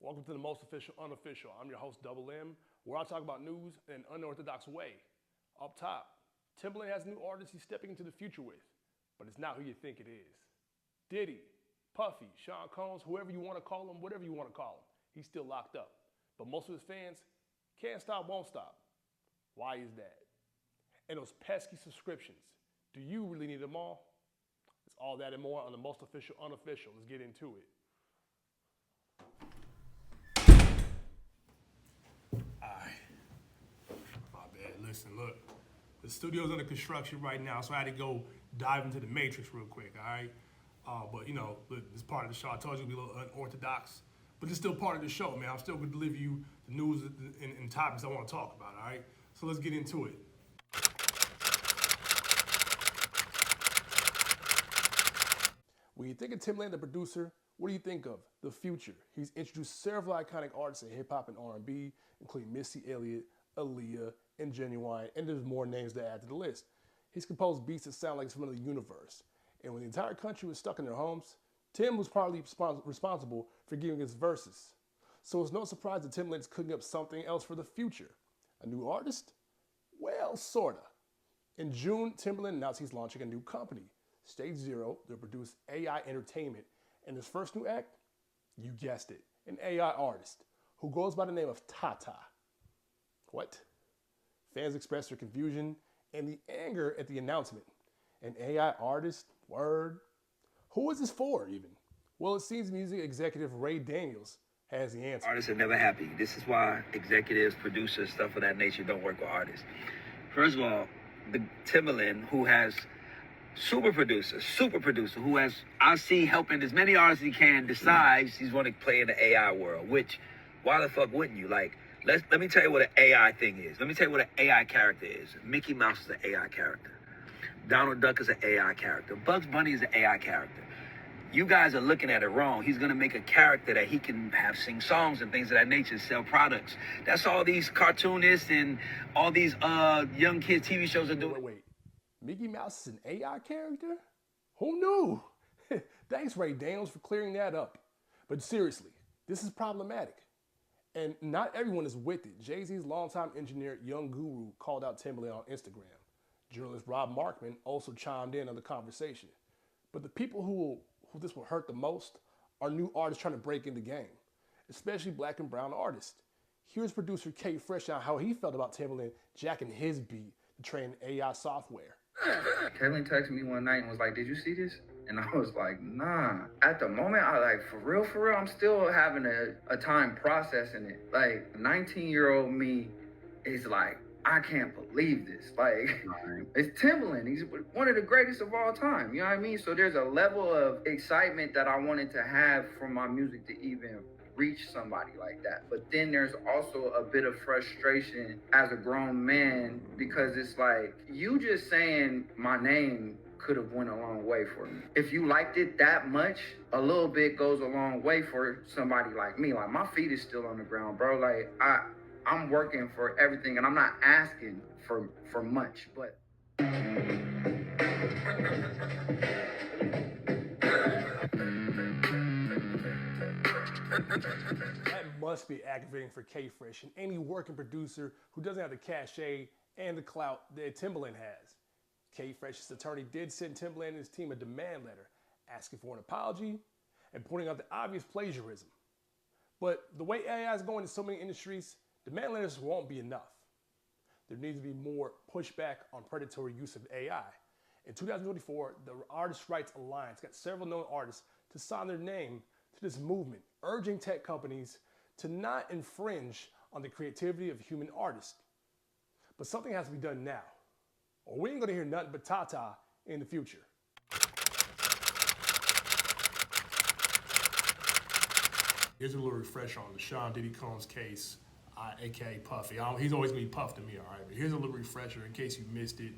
Welcome to the Most Official Unofficial. I'm your host, Double M, where I talk about news in an unorthodox way. Up top, Timbaland has a new artist he's stepping into the future with, but it's not who you think it is. Diddy, Puffy, Sean Combs, whoever you want to call him, whatever you want to call him, he's still locked up. But most of his fans can't stop, won't stop. Why is that? And those pesky subscriptions, do you really need them all? It's all that and more on the Most Official Unofficial. Let's get into it. Listen, look, the studio's under construction right now, so I had to go dive into the matrix real quick, all right? But, you know, look, this part of the show, I told you it'll be a little unorthodox, but it's still part of the show, man. I'm still going to deliver you the news and topics I want to talk about, all right? So let's get into it. When you think of Timbaland, the producer, what do you think of? The future. He's introduced several iconic artists in hip-hop and R&B, including Missy Elliott, Aaliyah, and Genuine, and there's more names to add to the list. He's composed beats that sound like it's from another universe. And when the entire country was stuck in their homes, Tim was probably responsible for giving his verses. So it's no surprise that Timbaland is cooking up something else for the future. A new artist? Well, sorta. In June, Timbaland announced he's launching a new company, Stage Zero. They'll produce AI entertainment. And his first new act? You guessed it, an AI artist who goes by the name of Tata. What? Fans expressed their confusion and the anger at the announcement. An AI artist? Word? Who is this for, even? Well, it seems music executive Ray Daniels has the answer. Artists are never happy. This is why executives, producers, stuff of that nature don't work with artists. First of all, the Timbaland, who has super producer, who has, I see, helping as many artists as he can, decides he's going to play in the AI world, which, why the fuck wouldn't you? Like, let me tell you what an AI thing is. Let me tell you what an AI character is. Mickey Mouse is an AI character. Donald Duck is an AI character. Bugs Bunny is an AI character. You guys are looking at it wrong. He's going to make a character that he can have sing songs and things of that nature, sell products. That's all these cartoonists and all these young kids TV shows are doing. Wait. Mickey Mouse is an AI character? Who knew? Thanks, Ray Daniels, for clearing that up. But seriously, this is problematic. And not everyone is with it. Jay-Z's longtime engineer, Young Guru, called out Timbaland on Instagram. Journalist Rob Markman also chimed in on the conversation. But the people who this will hurt the most are new artists trying to break in the game, especially black and brown artists. Here's producer K Fresh on how he felt about Timbaland jacking his beat to train AI software. Kaylin texted me one night and was like, "Did you see this?" And I was like, "Nah." At the moment, I like, for real, I'm still having a time processing it. Like, 19-year-old me is like, I can't believe this. Like, it's Timbaland. He's one of the greatest of all time. You know what I mean? So there's a level of excitement that I wanted to have from my music to even reach somebody like that. But then there's also a bit of frustration as a grown man, because it's like, you just saying my name could have went a long way for me. If you liked it that much, a little bit goes a long way for somebody like me. Like, my feet is still on the ground, bro. Like, I'm working for everything, and I'm not asking for much, but That must be aggravating for K Fresh and any working producer who doesn't have the cachet and the clout that Timbaland has. K Fresh's attorney did send Timbaland and his team a demand letter asking for an apology and pointing out the obvious plagiarism. But the way AI is going in so many industries, demand letters won't be enough. There needs to be more pushback on predatory use of AI. In 2024, the Artists' Rights Alliance got several known artists to sign their name to this movement, urging tech companies to not infringe on the creativity of human artists. But something has to be done now, or we ain't gonna hear nothing but Tata in the future. Here's a little refresher on the Sean Diddy Combs case, aka Puffy. He's always gonna be Puff to me, all right? But here's a little refresher in case you missed it.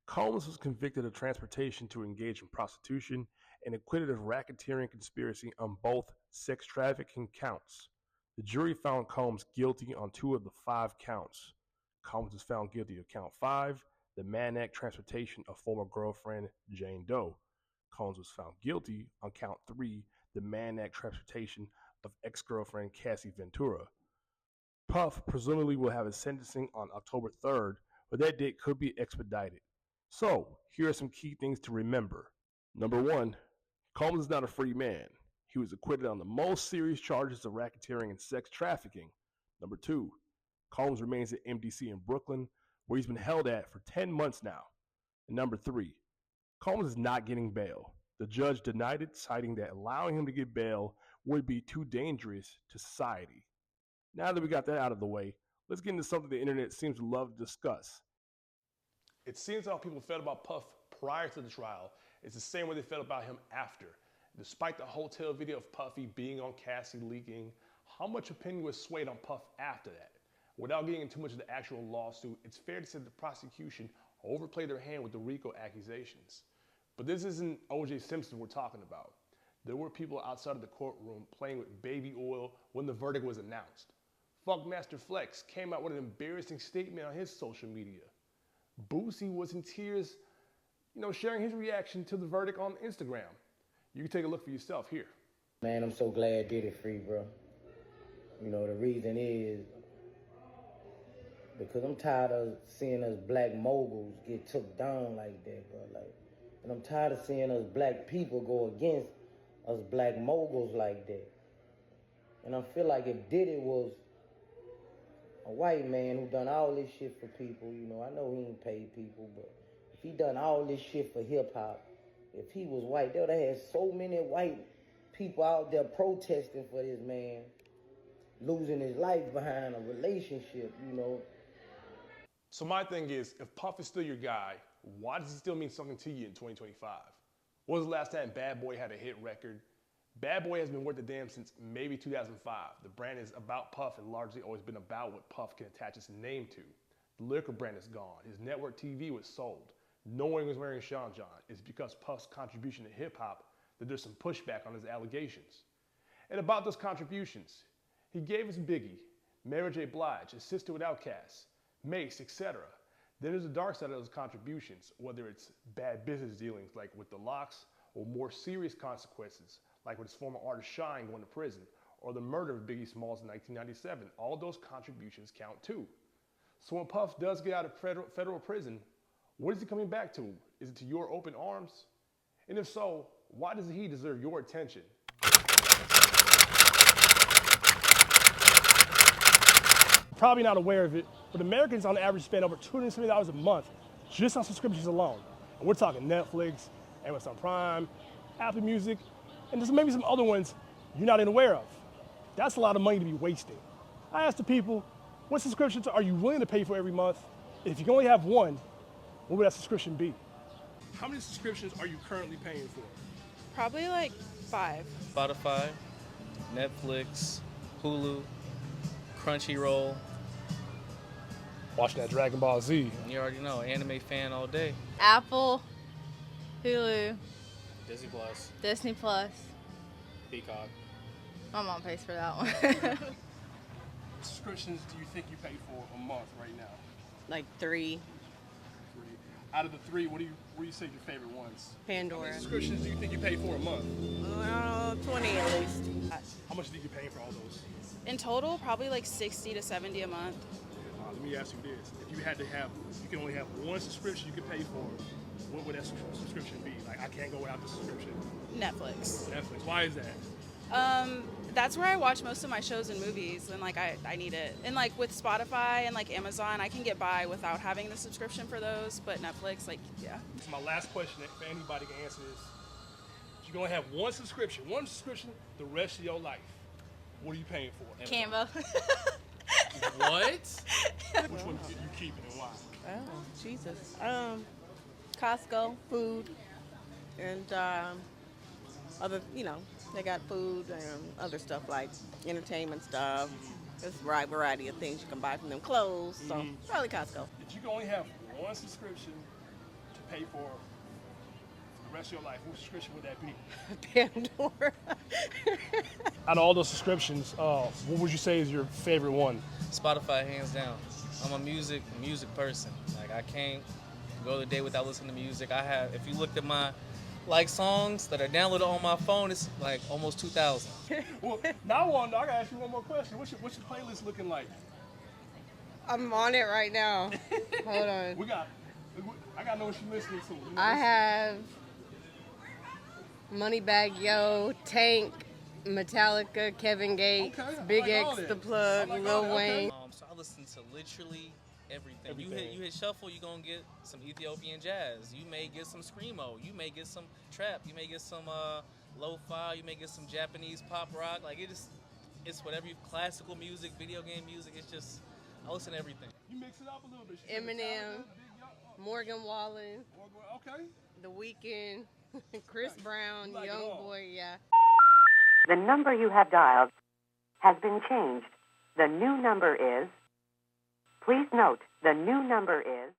Combs was convicted of transportation to engage in prostitution and acquitted of racketeering conspiracy on both sex trafficking counts. The jury found Combs guilty on 2 of the 5 counts. Combs was found guilty of count 5, the Mann Act transportation of former girlfriend Jane Doe. Combs was found guilty on count 3, the Mann Act transportation of ex-girlfriend Cassie Ventura. Puff presumably will have his sentencing on October 3rd, but that date could be expedited. So, here are some key things to remember. Number one, Combs is not a free man. He was acquitted on the most serious charges of racketeering and sex trafficking. Number two, Combs remains at MDC in Brooklyn, where he's been held at for 10 months now. And number three, Combs is not getting bail. The judge denied it, citing that allowing him to get bail would be too dangerous to society. Now that we got that out of the way, let's get into something the internet seems to love to discuss. It seems how people felt about Puff prior to the trial is the same way they felt about him after. Despite the hotel video of Puffy being on Cassie leaking, how much opinion was swayed on Puff after that? Without getting into too much of the actual lawsuit, it's fair to say the prosecution overplayed their hand with the RICO accusations. But this isn't O.J. Simpson we're talking about. There were people outside of the courtroom playing with baby oil when the verdict was announced. Funkmaster Flex came out with an embarrassing statement on his social media. Boosie was in tears, sharing his reaction to the verdict on Instagram. You can take a look for yourself here. Man, I'm so glad Diddy free, bro. The reason is because I'm tired of seeing us black moguls get took down like that, bro. And I'm tired of seeing us black people go against us black moguls like that. And I feel like if Diddy was a white man who done all this shit for people, I know he ain't paid people, but if he done all this shit for hip-hop, if he was white, they would have had so many white people out there protesting for this man losing his life behind a relationship, So my thing is, if Puff is still your guy, why does it still mean something to you in 2025? When was the last time Bad Boy had a hit record? Bad Boy has been worth the damn since maybe 2005. The brand is about Puff and largely always been about what Puff can attach his name to. The liquor brand is gone. His network TV was sold. No one was wearing Sean John. It's because Puff's contribution to hip hop that there's some pushback on his allegations. And about those contributions, he gave us Biggie, Mary J. Blige, his sister with Outkast, Mace, etc. Then there's the dark side of those contributions, whether it's bad business dealings like with the Locks, or more serious consequences like with his former artist Shine going to prison, or the murder of Biggie Smalls in 1997. All those contributions count too. So when Puff does get out of federal prison, what is he coming back to? Is it to your open arms? And if so, why does he deserve your attention? Probably not aware of it, but Americans on average spend over $270 a month just on subscriptions alone. And we're talking Netflix, Amazon Prime, Apple Music, and there's maybe some other ones you're not even aware of. That's a lot of money to be wasting. I asked the people, what subscriptions are you willing to pay for every month? If you can only have one, what would that subscription be? How many subscriptions are you currently paying for? Probably like 5. Spotify, Netflix, Hulu, Crunchyroll. Watching that Dragon Ball Z. You already know, anime fan all day. Apple, Hulu, Disney Plus, Disney Plus. Peacock. My mom pays for that one. What subscriptions do you think you pay for a month right now? Like 3. 3. Out of the 3, what do you say your favorite ones? How Pandora. many subscriptions do you think you pay for a month? 20 at least. How much do you think you're paying for all those? In total, probably like 60 to 70 a month. Let me ask you this. If you had to have, you can only have one subscription you could pay for, what would that subscription be? Like, I can't go without the subscription. Netflix. Netflix. Why is that? That's where I watch most of my shows and movies, and like I need it. And like with Spotify and like Amazon, I can get by without having the subscription for those, but Netflix, like, yeah. So my last question, if anybody can answer this, you're gonna have one subscription the rest of your life. What are you paying for? Canva. What? Which one you keeping and why? Oh, Jesus. Costco, food, and other, they got food and other stuff like entertainment stuff. There's a wide variety of things you can buy from them, clothes. So probably Costco. If you can only have one subscription to pay for the rest of your life, what subscription would that be? Pandora. Out of all those subscriptions, what would you say is your favorite one? Spotify, hands down. I'm a music person. Like, I can't go the day without listening to music. If you looked at my like songs that are downloaded on my phone, it's like almost 2,000. Well, now I gotta ask you one more question. What's your playlist looking like? I'm on it right now. Hold on. I gotta know what you're listening to. You know, I have Moneybag Yo, Tank, Metallica, Kevin Gates, Okay, I Big like all X, that. The Plug, I like all Lil that, okay. Wayne. So I listen to literally everything. Everything. You hit shuffle, you're gonna get some Ethiopian jazz. You may get some screamo. You may get some trap. You may get some lo-fi. You may get some Japanese pop rock. Like it's whatever classical music, video game music. It's just I listen to everything. You mix it up a little bit. You said Eminem, Metallica, Big Yo- Morgan Wallen, Okay. The Weeknd, Chris Brown, You like it all. Young Boy, yeah. The number you have dialed has been changed. The new number is... Please note, the new number is...